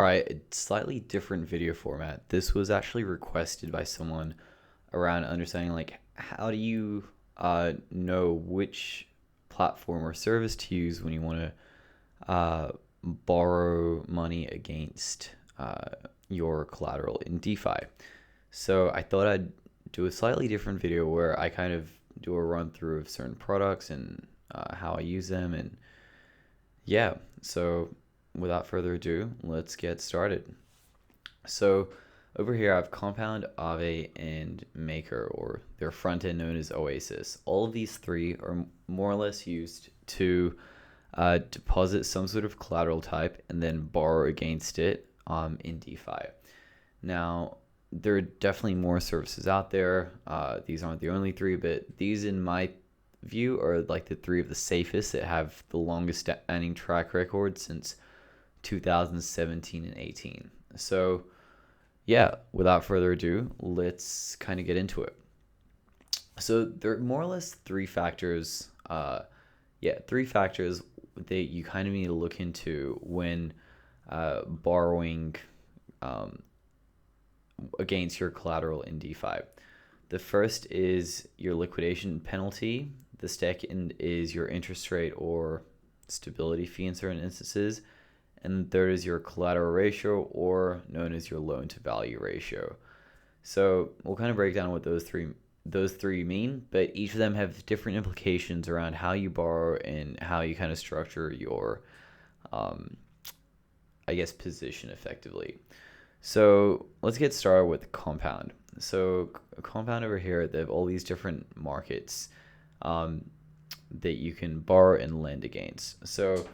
Alright, a slightly different video format. This was actually requested by someone around understanding like how do you know which platform or service to use when you want to borrow money against your collateral in DeFi. So I thought I'd do a slightly different video where I kind of do a run through of certain products and how I use them, and yeah, so without further ado, let's get started. So over here I have Compound, Aave, and Maker, or their front end known as Oasis. All of these three are more or less used to deposit some sort of collateral type and then borrow against it in DeFi. Now, there are definitely more services out there. These aren't the only three, but these, in my view, are like the three of the safest that have the longest standing track record since 2017 and 18. So, yeah, without further ado, let's kind of get into it. So, there are more or less three factors. Three factors that you kind of need to look into when borrowing against your collateral in DeFi. The first is your liquidation penalty. The second is your interest rate or stability fee in certain instances. And the third is your collateral ratio, or known as your loan to value ratio. So we'll kind of break down what those three mean, but each of them have different implications around how you borrow and how you kind of structure your position effectively. So let's get started with Compound. So Compound over here, they have all these different markets that you can borrow and lend against. So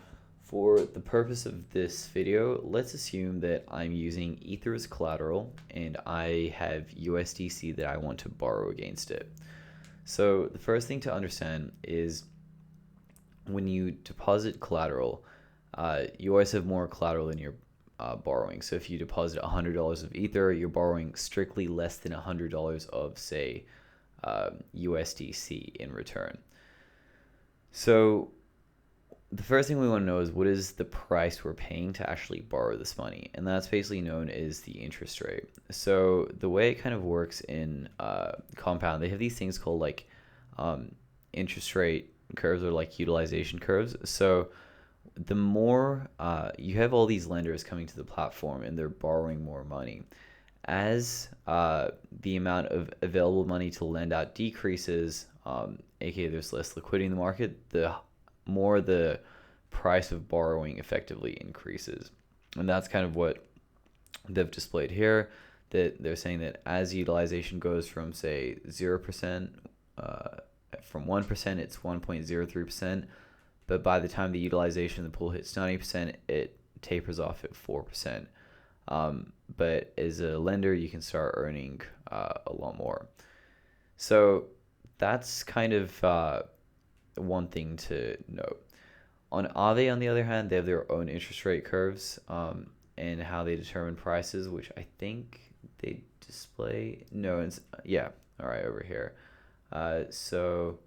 for the purpose of this video, let's assume that I'm using Ether as collateral and I have USDC that I want to borrow against it. So the first thing to understand is when you deposit collateral, you always have more collateral than you're borrowing. So if you deposit $100 of Ether, you're borrowing strictly less than $100 of, say, USDC in return. So the first thing we want to know is what is the price we're paying to actually borrow this money, and that's basically known as the interest rate. So the way it kind of works in Compound, they have these things called like interest rate curves, or like utilization curves. So the more you have all these lenders coming to the platform and they're borrowing more money, as the amount of available money to lend out decreases, aka there's less liquidity in the market, the more the price of borrowing effectively increases. And that's kind of what they've displayed here, that they're saying that as utilization goes from, say, 0%, from 1%, it's 1.03%. But by the time the utilization of the pool hits 90%, it tapers off at 4%. But as a lender, you can start earning a lot more. So that's kind of one thing to note. On Aave, on the other hand, they have their own interest rate curves and how they determine prices, which I think they display. No, it's, yeah, all right, over here. So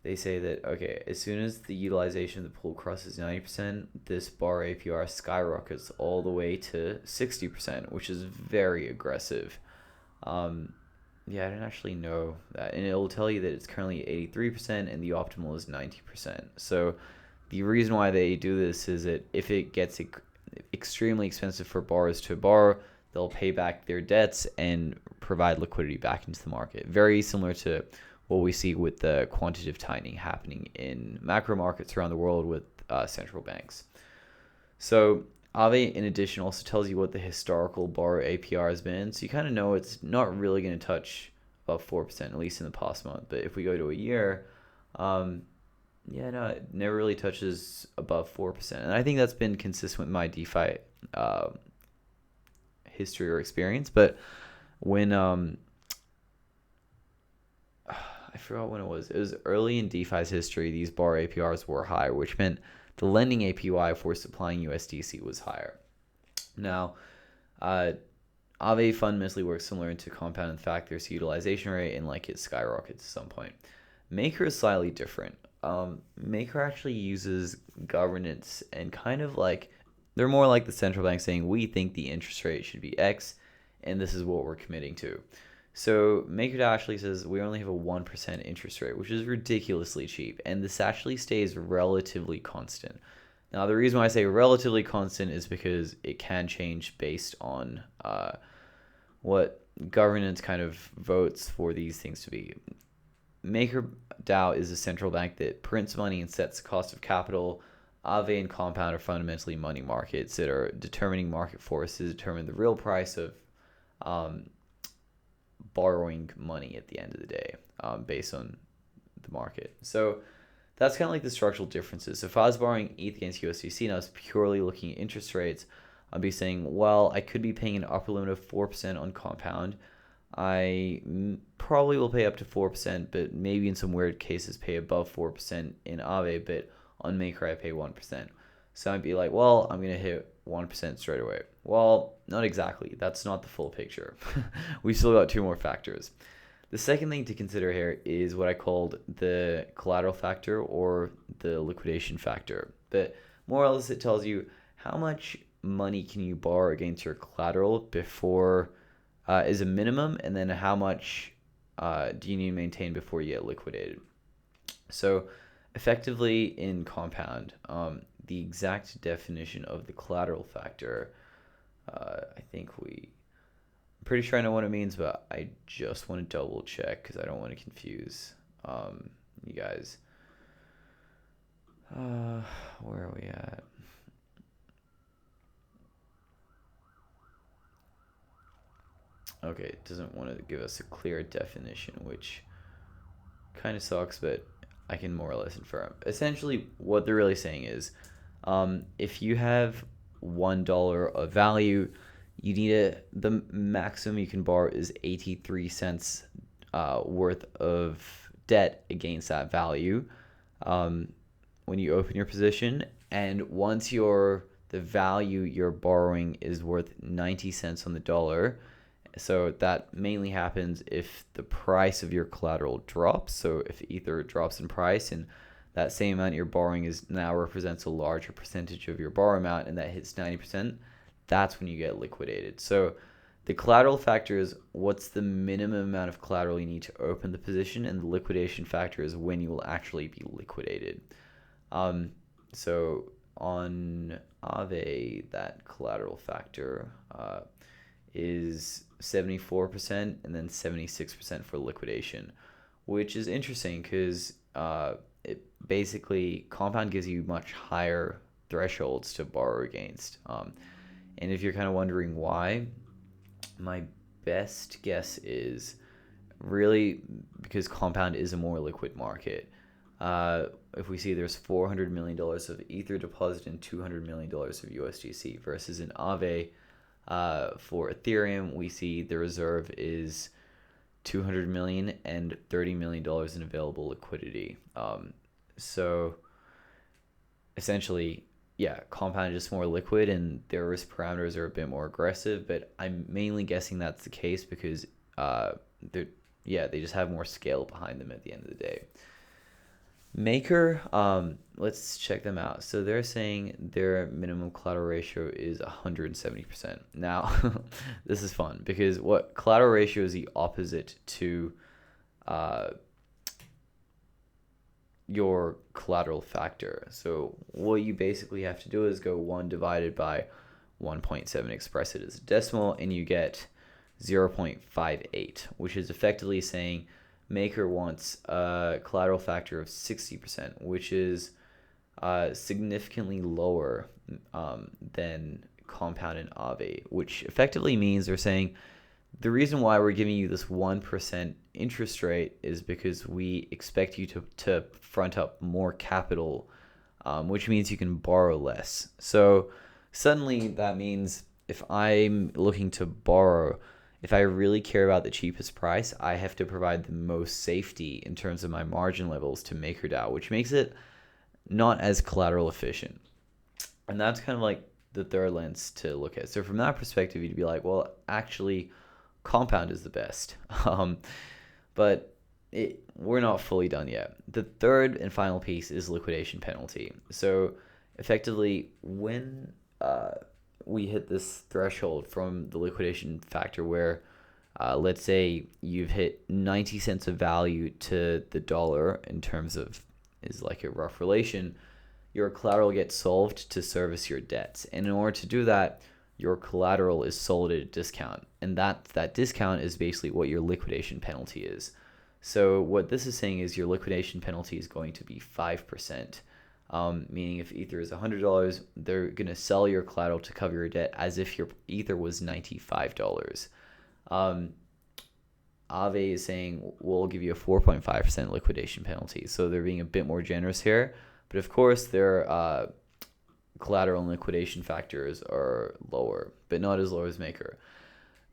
they say that, okay, as soon as the utilization of the pool crosses 90%, this bar APR skyrockets all the way to 60%, which is very aggressive. Yeah, I didn't actually know that. And it will tell you that it's currently 83% and the optimal is 90%. So the reason why they do this is that if it gets extremely expensive for borrowers to borrow, they'll pay back their debts and provide liquidity back into the market. Very similar to what we see with the quantitative tightening happening in macro markets around the world with central banks. So Aave, in addition, also tells you what the historical borrow APR has been. So you kind of know it's not really going to touch above 4%, at least in the past month. But if we go to a year, it never really touches above 4%. And I think that's been consistent with my DeFi history or experience. But when I forgot when it was early in DeFi's history, these bar APRs were high, which meant the lending APY for supplying USDC was higher. Now, Aave fundamentally works similar to Compound. In fact, there's utilization rate and like it skyrockets at some point. Maker is slightly different. Maker actually uses governance and kind of like They're more like the central bank saying, we think the interest rate should be X, and this is what we're committing to. So MakerDAO actually says we only have a 1% interest rate, which is ridiculously cheap, and this actually stays relatively constant. Now, the reason why I say relatively constant is because it can change based on what governance kind of votes for these things to be. MakerDAO is a central bank that prints money and sets the cost of capital. Aave and Compound are fundamentally money markets that are determining market forces, determine the real price of borrowing money at the end of the day, based on the market. So that's kind of like the structural differences. So if I was borrowing ETH against USDC and I was purely looking at interest rates, I'd be saying, well, I could be paying an upper limit of 4% on Compound. I probably will pay up to 4%, but maybe in some weird cases pay above 4% in Aave, but on Maker I pay 1%. So I'd be like, well, I'm going to hit 1% straight away. Well, not exactly. That's not the full picture. We still got two more factors. The second thing to consider here is what I called the collateral factor or the liquidation factor. But more or less it tells you how much money can you borrow against your collateral before is a minimum, and then how much do you need to maintain before you get liquidated. So effectively in Compound, the exact definition of the collateral factor, I'm pretty sure I know what it means, but I just want to double check because I don't want to confuse you guys. Where are we at? Okay, it doesn't want to give us a clear definition, which kind of sucks, but I can more or less infer. Essentially, what they're really saying is, if you have $1 of value, you need the maximum you can borrow is 83 cents worth of debt against that value when you open your position. And once the value you're borrowing is worth 90 cents on the dollar, so that mainly happens if the price of your collateral drops. So if Ether drops in price and that same amount you're borrowing is now represents a larger percentage of your borrow amount and that hits 90%, that's when you get liquidated. So the collateral factor is what's the minimum amount of collateral you need to open the position, and the liquidation factor is when you will actually be liquidated. So on Aave, that collateral factor is 74% and then 76% for liquidation, which is interesting because it basically Compound gives you much higher thresholds to borrow against. And if you're kind of wondering why, my best guess is really because Compound is a more liquid market. If we see there's $400 million of Ether deposited and $200 million of USDC versus in Aave, for Ethereum, we see the reserve is $200 million and $30 million in available liquidity. So essentially, yeah, Compound is just more liquid and their risk parameters are a bit more aggressive, but I'm mainly guessing that's the case because they just have more scale behind them at the end of the day. Maker, let's check them out. So they're saying their minimum collateral ratio is 170%. Now, this is fun because what collateral ratio is the opposite to your collateral factor. So what you basically have to do is go 1 divided by 1.7, express it as a decimal, and you get 0.58, which is effectively saying Maker wants a collateral factor of 60%, which is significantly lower than Compound and Aave, which effectively means they're saying the reason why we're giving you this 1% interest rate is because we expect you to front up more capital, which means you can borrow less. So suddenly that means if I'm looking to borrow, if I really care about the cheapest price, I have to provide the most safety in terms of my margin levels to MakerDAO, which makes it not as collateral efficient. And that's kind of like the third lens to look at. So from that perspective, you'd be like, well, actually, Compound is the best. But we're not fully done yet. The third and final piece is liquidation penalty. So effectively, when we hit this threshold from the liquidation factor where, let's say you've hit 90 cents of value to the dollar in terms of, is like a rough relation, your collateral gets solved to service your debts. And in order to do that, your collateral is sold at a discount. And that discount is basically what your liquidation penalty is. So what this is saying is your liquidation penalty is going to be 5%. Meaning if Ether is $100, they're going to sell your collateral to cover your debt as if your Ether was $95. Aave is saying we'll give you a 4.5% liquidation penalty. So they're being a bit more generous here. But of course, their collateral and liquidation factors are lower, but not as low as Maker.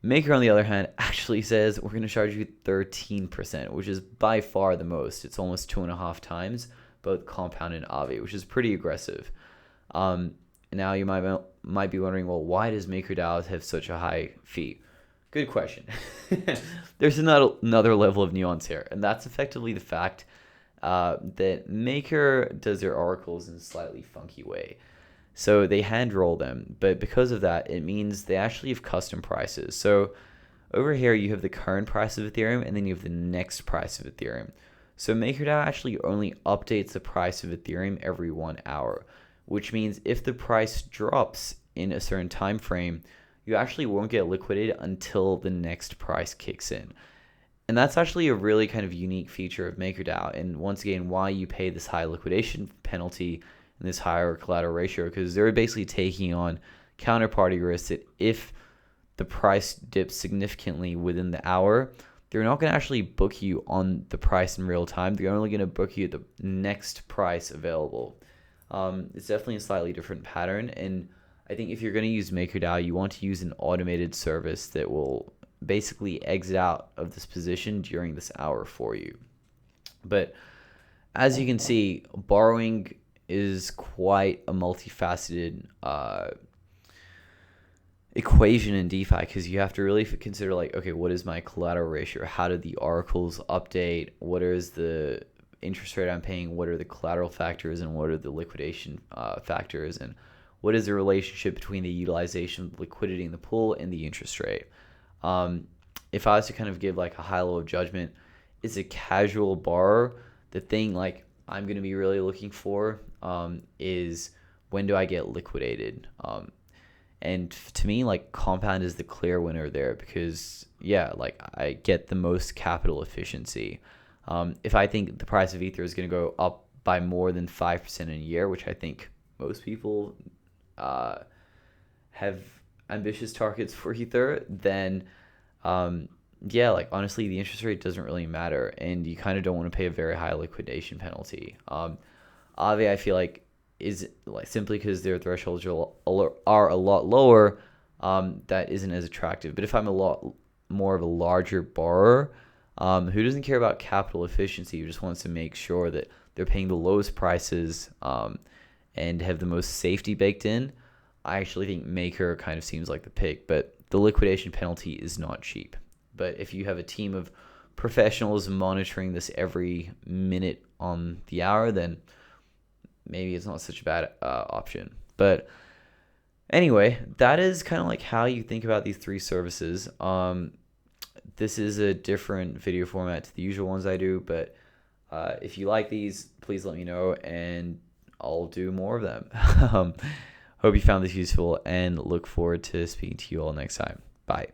Maker, on the other hand, actually says we're going to charge you 13%, which is by far the most. It's almost 2.5 times both Compound and Aave, which is pretty aggressive. Now you might be wondering, well, why does MakerDAO have such a high fee? Good question. There's another level of nuance here, and that's effectively the fact that Maker does their oracles in a slightly funky way. So they hand roll them, but because of that, it means they actually have custom prices. So over here, you have the current price of Ethereum, and then you have the next price of Ethereum. So MakerDAO actually only updates the price of Ethereum every 1 hour, which means if the price drops in a certain time frame, you actually won't get liquidated until the next price kicks in. And that's actually a really kind of unique feature of MakerDAO, and once again, why you pay this high liquidation penalty and this higher collateral ratio, because they're basically taking on counterparty risk that if the price dips significantly within the hour, they're not going to actually book you on the price in real time. They're only going to book you at the next price available. It's definitely a slightly different pattern. And I think if you're going to use MakerDAO, you want to use an automated service that will basically exit out of this position during this hour for you. But as you can see, borrowing is quite a multifaceted equation in DeFi, because you have to really consider, like, okay, what is my collateral ratio? How do the oracles update? What is the interest rate I'm paying? What are the collateral factors, and what are the liquidation factors? And what is the relationship between the utilization of liquidity in the pool and the interest rate? If I was to kind of give like a high level of judgment, as a casual borrower, the thing like I'm going to be really looking for is when do I get liquidated? And to me, like, Compound is the clear winner there because, yeah, like, I get the most capital efficiency. If I think the price of Ether is going to go up by more than 5% in a year, which I think most people have ambitious targets for Ether, then, yeah, like, honestly, the interest rate doesn't really matter, and you kind of don't want to pay a very high liquidation penalty. Aave, I feel like, is like simply because their thresholds are a lot lower, that isn't as attractive. But if I'm a lot more of a larger borrower who doesn't care about capital efficiency, who just wants to make sure that they're paying the lowest prices and have the most safety baked in, I actually think Maker kind of seems like the pick. But the liquidation penalty is not cheap. But if you have a team of professionals monitoring this every minute on the hour, then maybe it's not such a bad option. But anyway, that is kind of like how you think about these three services. This is a different video format to the usual ones I do, but if you like these, please let me know and I'll do more of them. Hope you found this useful and look forward to speaking to you all next time. Bye.